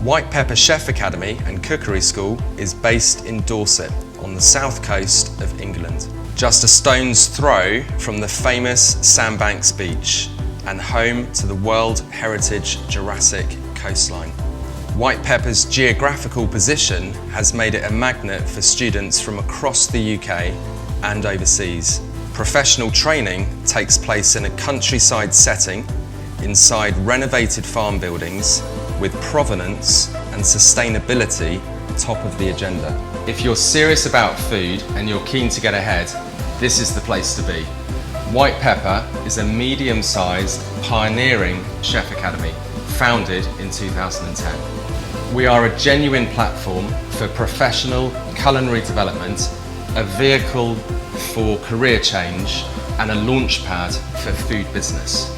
WhitePepper Chef Academy and Cookery School is based in Dorset on the south coast of England, just a stone's throw from the famous Sandbanks beach and home to the World Heritage Jurassic coastline. WhitePepper's geographical position has made it a magnet for students from across the UK and overseas. Professional training takes place in a countryside setting inside renovated farm buildings with provenance and sustainability top of the agenda. If you're serious about food and you're keen to get ahead, this is the place to be. WhitePepper is a medium-sized, pioneering chef academy founded in 2010. We are a genuine platform for professional culinary development, a vehicle for career change, and a launchpad for food business.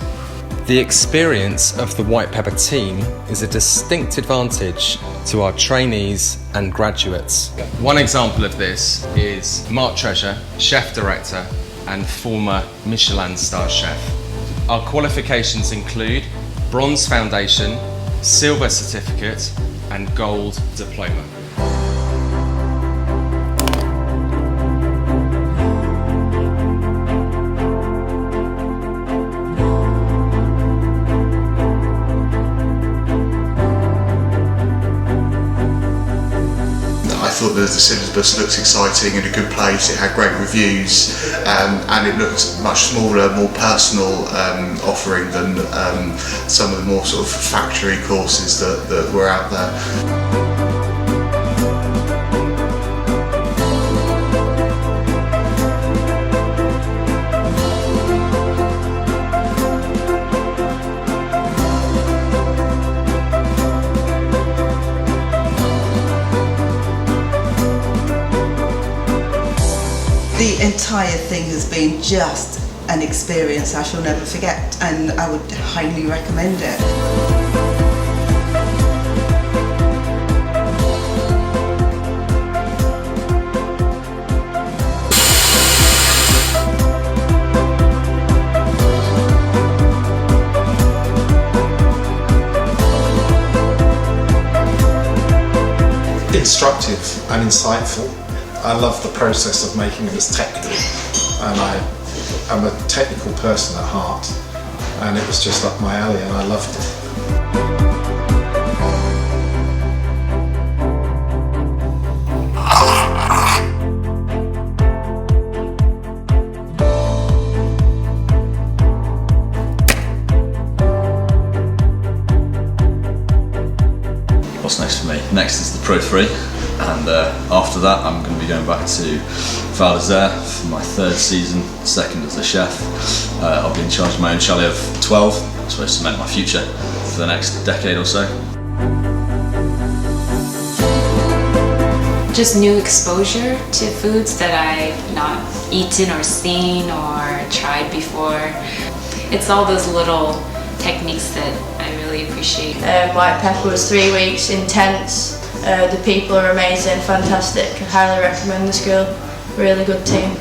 The experience of the WhitePepper team is a distinct advantage to our trainees and graduates. One example of this is Mark Treasure, chef director and former Michelin star chef. Our qualifications include bronze foundation, silver certificate and gold diploma. I thought the syllabus looked exciting, in a good place, it had great reviews, and it looked much smaller, more personal offering than some of the more sort of factory courses that were out there. The entire thing has been just an experience I shall never forget, and I would highly recommend it. Instructive and insightful. I love the process of making this technical, and I'm a technical person at heart, and it was just up my alley and I loved it. What's next for me? Next is the Pro 3. And after that I'm going to be going back to Val d'Isère for my third season, second as a chef. I'll be in charge of my own chalet of 12, so I cement my future for the next decade or so. Just new exposure to foods that I've not eaten or seen or tried before. It's all those little techniques that I really appreciate. WhitePepper was 3 weeks, intense. The people are amazing, fantastic. I highly recommend the school. Really good team.